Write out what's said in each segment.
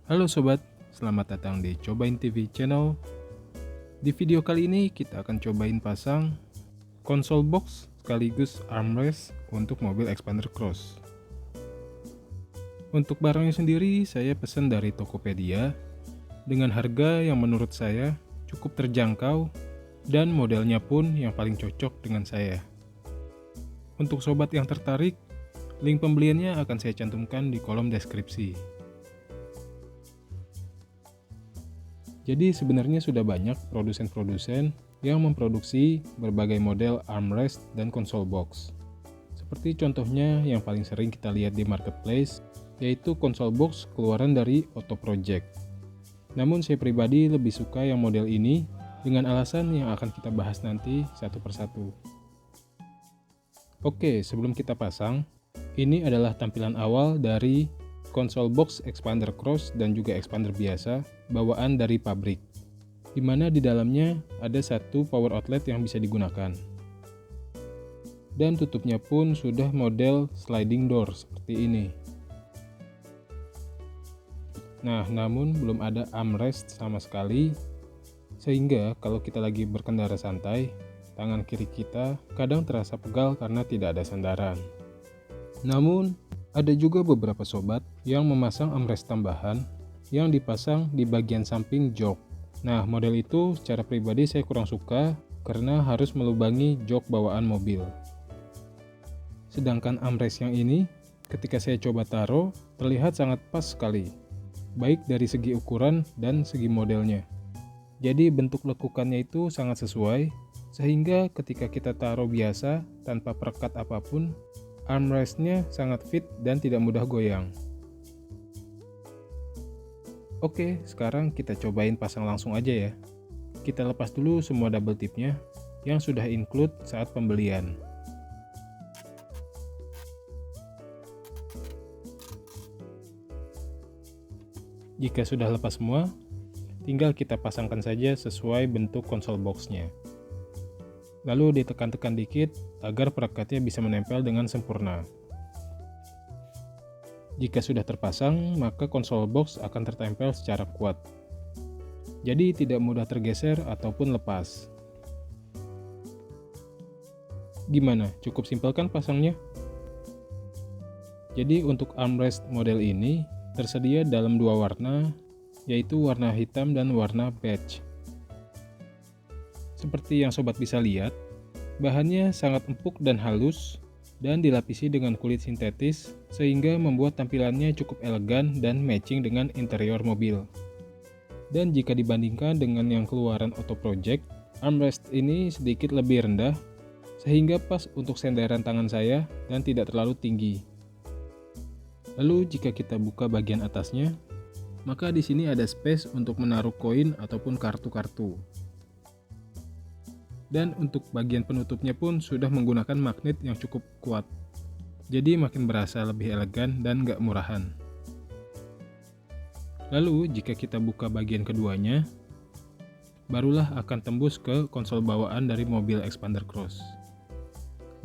Halo sobat, selamat datang di Cobain TV Channel. Di video kali ini kita akan cobain pasang konsol box sekaligus armrest untuk mobil Xpander Cross. Untuk barangnya sendiri saya pesan dari Tokopedia dengan harga yang menurut saya cukup terjangkau dan modelnya pun yang paling cocok dengan saya. Untuk sobat yang tertarik, link pembeliannya akan saya cantumkan di kolom deskripsi. Jadi sebenarnya sudah banyak produsen-produsen yang memproduksi berbagai model armrest dan konsol box. Seperti contohnya yang paling sering kita lihat di marketplace, yaitu konsol box keluaran dari Otto Project. Namun saya pribadi lebih suka yang model ini dengan alasan yang akan kita bahas nanti satu persatu. Oke, sebelum kita pasang, ini adalah tampilan awal dari konsol box Xpander Cross dan juga Xpander biasa bawaan dari pabrik, di mana di dalamnya ada satu power outlet yang bisa digunakan. Dan tutupnya pun sudah model sliding door seperti ini. Nah, namun belum ada armrest sama sekali, sehingga kalau kita lagi berkendara santai, tangan kiri kita kadang terasa pegal karena tidak ada sandaran. Namun, ada juga beberapa sobat yang memasang armrest tambahan yang dipasang di bagian samping jok. Nah, model itu secara pribadi saya kurang suka karena harus melubangi jok bawaan mobil. Sedangkan armrest yang ini, ketika saya coba taruh, terlihat sangat pas sekali, baik dari segi ukuran dan segi modelnya. Jadi bentuk lekukannya itu sangat sesuai, sehingga ketika kita taruh biasa tanpa perekat apapun, armrestnya sangat fit dan tidak mudah goyang. Oke, sekarang kita cobain pasang langsung aja ya. Kita lepas dulu semua double tipnya yang sudah include saat pembelian. Jika sudah lepas semua, tinggal kita pasangkan saja sesuai bentuk konsol boxnya. Lalu ditekan-tekan dikit agar perekatnya bisa menempel dengan sempurna. Jika sudah terpasang, maka konsol box akan tertempel secara kuat. Jadi tidak mudah tergeser ataupun lepas. Gimana? Cukup simpel kan pasangnya? Jadi untuk armrest model ini tersedia dalam dua warna, yaitu warna hitam dan warna beige. Seperti yang sobat bisa lihat, bahannya sangat empuk dan halus dan dilapisi dengan kulit sintetis sehingga membuat tampilannya cukup elegan dan matching dengan interior mobil. Dan jika dibandingkan dengan yang keluaran Otto Project, armrest ini sedikit lebih rendah sehingga pas untuk senderan tangan saya dan tidak terlalu tinggi. Lalu jika kita buka bagian atasnya, maka di sini ada space untuk menaruh koin ataupun kartu-kartu. Dan untuk bagian penutupnya pun sudah menggunakan magnet yang cukup kuat. Jadi makin berasa lebih elegan dan gak murahan. Lalu jika kita buka bagian keduanya, barulah akan tembus ke konsol bawaan dari mobil Xpander Cross,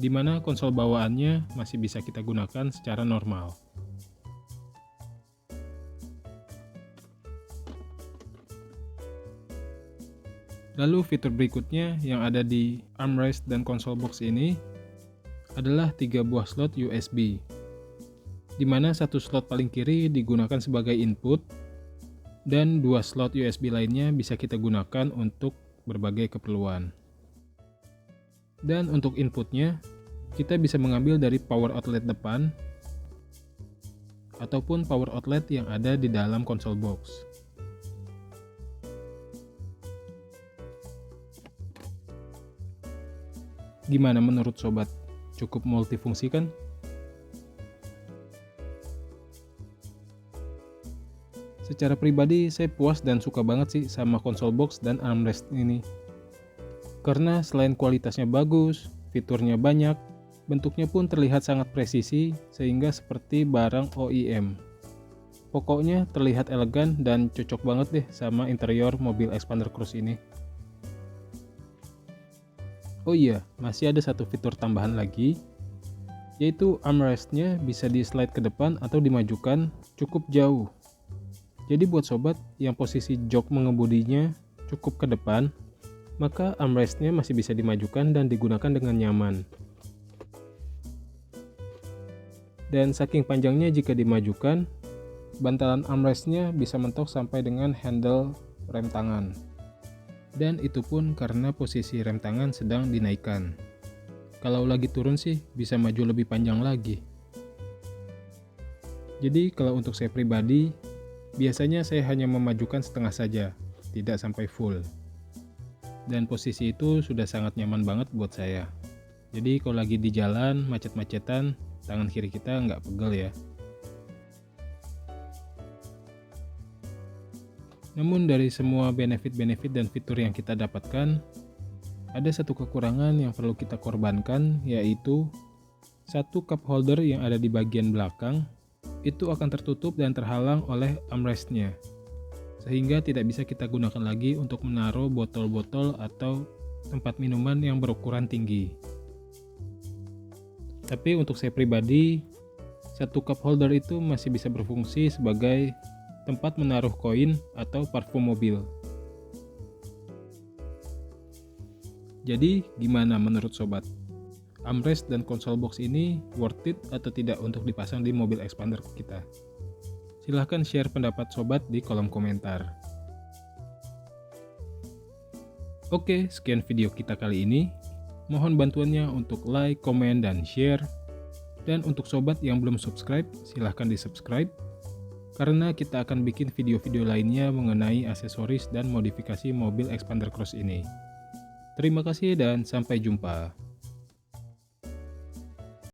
di mana konsol bawaannya masih bisa kita gunakan secara normal. Lalu fitur berikutnya yang ada di armrest dan konsol box ini adalah 3 buah slot USB, di mana satu slot paling kiri digunakan sebagai input dan 2 slot USB lainnya bisa kita gunakan untuk berbagai keperluan. Dan untuk inputnya, kita bisa mengambil dari power outlet depan ataupun power outlet yang ada di dalam konsol box. Gimana menurut sobat? Cukup multifungsi kan? Secara pribadi saya puas dan suka banget sih sama konsol box dan armrest ini. Karena selain kualitasnya bagus, fiturnya banyak, bentuknya pun terlihat sangat presisi sehingga seperti barang OEM. Pokoknya terlihat elegan dan cocok banget deh sama interior mobil Xpander Cross ini. Oh iya, masih ada satu fitur tambahan lagi, yaitu armrestnya bisa di slide ke depan atau dimajukan cukup jauh. Jadi buat sobat yang posisi jok mengemudinya cukup ke depan, maka armrestnya masih bisa dimajukan dan digunakan dengan nyaman. Dan saking panjangnya jika dimajukan, bantalan armrestnya bisa mentok sampai dengan handle rem tangan. Dan itu pun karena posisi rem tangan sedang dinaikkan. Kalau lagi turun sih bisa maju lebih panjang lagi. Jadi kalau untuk saya pribadi, biasanya saya hanya memajukan setengah saja, tidak sampai full. Dan posisi itu sudah sangat nyaman banget buat saya. Jadi kalau lagi di jalan macet-macetan, tangan kiri kita nggak pegel ya. Namun dari semua benefit-benefit dan fitur yang kita dapatkan, ada satu kekurangan yang perlu kita korbankan, yaitu satu cup holder yang ada di bagian belakang itu akan tertutup dan terhalang oleh armrestnya, sehingga tidak bisa kita gunakan lagi untuk menaruh botol-botol atau tempat minuman yang berukuran tinggi. Tapi untuk saya pribadi, satu cup holder itu masih bisa berfungsi sebagai tempat menaruh koin atau parfum mobil. Jadi gimana menurut sobat? Armrest dan konsol box ini worth it atau tidak untuk dipasang di mobil expander kita? Silahkan share pendapat sobat di kolom komentar. Oke, sekian video kita kali ini. Mohon bantuannya untuk like, komen, dan share. Dan untuk sobat yang belum subscribe, silahkan di subscribe. Karena kita akan bikin video-video lainnya mengenai aksesoris dan modifikasi mobil expander cross ini. Terima kasih dan sampai jumpa.